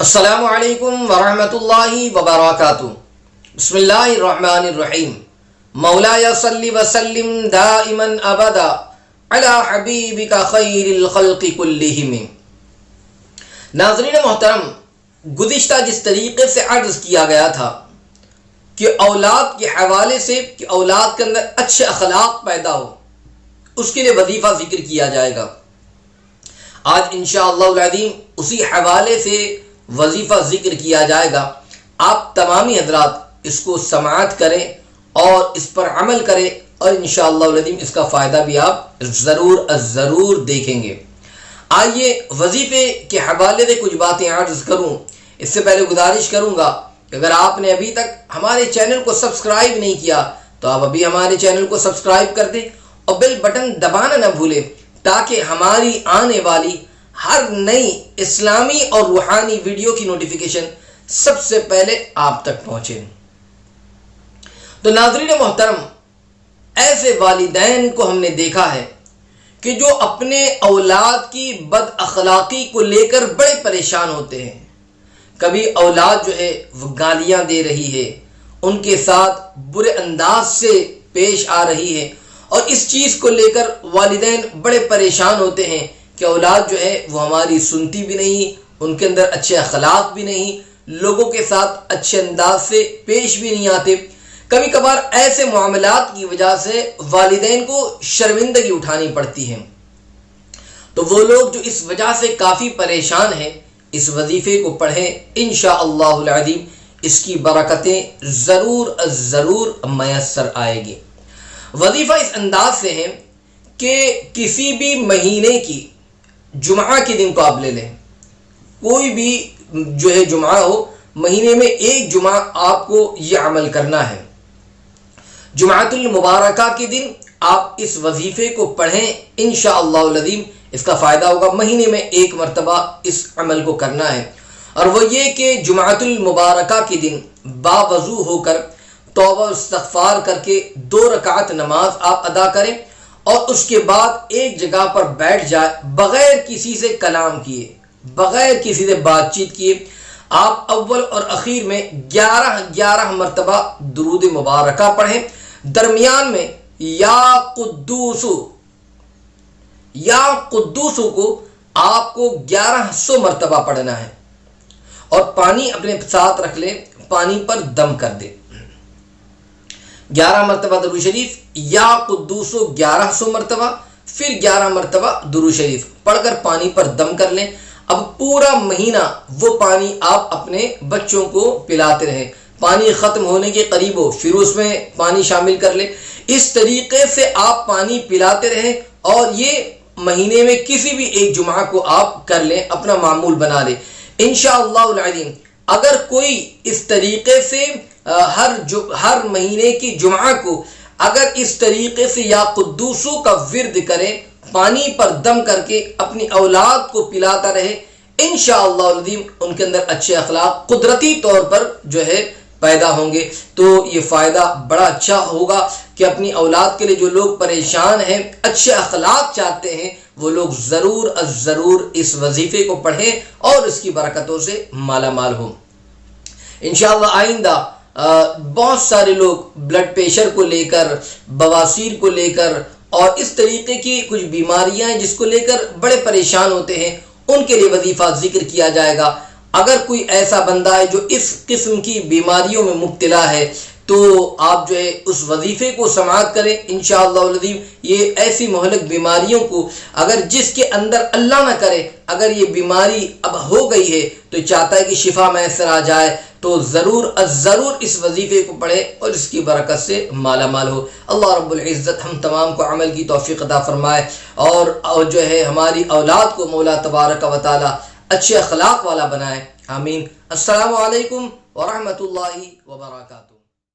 السلام علیکم ورحمۃ اللہ وبرکاتہ۔ بسم اللہ الرحمن الرحیم۔ مولایا صلی وسلم دائما ابدا علی حبیبک خیر الخلق کلہم۔ ناظرین محترم، گزشتہ جس طریقے سے عرض کیا گیا تھا کہ اولاد کے حوالے سے کہ اولاد کے اندر اچھے اخلاق پیدا ہو، اس کے لیے وظیفہ ذکر کیا جائے گا۔ آج انشاءاللہ العظیم اسی حوالے سے وظیفہ ذکر کیا جائے گا۔ آپ تمامی حضرات اس کو سماعت کریں اور اس پر عمل کریں، اور انشاءاللہ العظیم اس کا فائدہ بھی آپ ضرور دیکھیں گے۔ آئیے وظیفے کے حوالے سے کچھ باتیں عرض کروں۔ اس سے پہلے گزارش کروں گا کہ اگر آپ نے ابھی تک ہمارے چینل کو سبسکرائب نہیں کیا تو آپ ابھی ہمارے چینل کو سبسکرائب کر دیں اور بیل بٹن دبانا نہ بھولیں، تاکہ ہماری آنے والی ہر نئی اسلامی اور روحانی ویڈیو کی نوٹیفیکیشن سب سے پہلے آپ تک پہنچے۔ تو ناظرین محترم، ایسے والدین کو ہم نے دیکھا ہے کہ جو اپنے اولاد کی بد اخلاقی کو لے کر بڑے پریشان ہوتے ہیں۔ کبھی اولاد جو ہے وہ گالیاں دے رہی ہے، ان کے ساتھ برے انداز سے پیش آ رہی ہے، اور اس چیز کو لے کر والدین بڑے پریشان ہوتے ہیں کہ اولاد جو ہے وہ ہماری سنتی بھی نہیں، ان کے اندر اچھے اخلاق بھی نہیں، لوگوں کے ساتھ اچھے انداز سے پیش بھی نہیں آتے۔ کبھی کبھار ایسے معاملات کی وجہ سے والدین کو شرمندگی اٹھانی پڑتی ہے۔ تو وہ لوگ جو اس وجہ سے کافی پریشان ہیں، اس وظیفے کو پڑھیں، انشاءاللہ العظیم اس کی برکتیں ضرور میسر آئے گی۔ وظیفہ اس انداز سے ہے کہ کسی بھی مہینے کی جمعہ کے دن کو آپ لے لیں، کوئی بھی جو ہے جمعہ ہو، مہینے میں ایک جمعہ آپ کو یہ عمل کرنا ہے۔ جمعۃ المبارکہ کے دن آپ اس وظیفے کو پڑھیں، انشاءاللہ العظیم اس کا فائدہ ہوگا۔ مہینے میں ایک مرتبہ اس عمل کو کرنا ہے، اور وہ یہ کہ جمعۃ المبارکہ کے دن باوضو ہو کر توبہ استغفار کر کے 2 رکعت نماز آپ ادا کریں، اور اس کے بعد ایک جگہ پر بیٹھ جائے، بغیر کسی سے کلام کیے، بغیر کسی سے بات چیت کیے۔ آپ اول اور اخیر میں 11 مرتبہ درود مبارکہ پڑھیں، درمیان میں یا قدوس کو آپ کو 1100 مرتبہ پڑھنا ہے، اور پانی اپنے ساتھ رکھ لیں، پانی پر دم کر دیں۔ 11 مرتبہ درود شریف، یا قدوس 1100 مرتبہ، پھر 11 مرتبہ درود شریف پڑھ کر پانی پر دم کر لیں۔ اب پورا مہینہ وہ پانی آپ اپنے بچوں کو پلاتے رہیں، پانی ختم ہونے کے قریب ہو پھر اس میں پانی شامل کر لیں۔ اس طریقے سے آپ پانی پلاتے رہیں، اور یہ مہینے میں کسی بھی ایک جمعہ کو آپ کر لیں، اپنا معمول بنا لیں انشاءاللہ العظیم۔ اگر کوئی اس طریقے سے ہر مہینے کی جمعہ کو اگر اس طریقے سے یا قدوسو کا ورد کرے، پانی پر دم کر کے اپنی اولاد کو پلاتا رہے، انشاءاللہ العظیم ان کے اندر اچھے اخلاق قدرتی طور پر جو ہے پیدا ہوں گے۔ تو یہ فائدہ بڑا اچھا ہوگا کہ اپنی اولاد کے لیے جو لوگ پریشان ہیں، اچھے اخلاق چاہتے ہیں، وہ لوگ ضرور اس وظیفے کو پڑھیں اور اس کی برکتوں سے مالا مال ہوں۔ انشاءاللہ آئندہ بہت سارے لوگ بلڈ پریشر کو لے کر، بواسیر کو لے کر، اور اس طریقے کی کچھ بیماریاں ہیں جس کو لے کر بڑے پریشان ہوتے ہیں، ان کے لیے وظیفہ ذکر کیا جائے گا۔ اگر کوئی ایسا بندہ ہے جو اس قسم کی بیماریوں میں مبتلا ہے تو آپ جو ہے اس وظیفے کو سماعت کریں، انشاءاللہ العظیم یہ ایسی مہلک بیماریوں کو، اگر جس کے اندر اللہ نہ کرے اگر یہ بیماری اب ہو گئی ہے تو چاہتا ہے کہ شفا میسر آ جائے، تو ضرور اس وظیفے کو پڑھے اور اس کی برکت سے مالا مال ہو۔ اللہ رب العزت ہم تمام کو عمل کی توفیق عطا فرمائے، اور جو ہے ہماری اولاد کو مولا تبارک و تعالی اچھے اخلاق والا بنائے، آمین۔ السلام علیکم ورحمۃ اللہ وبرکاتہ۔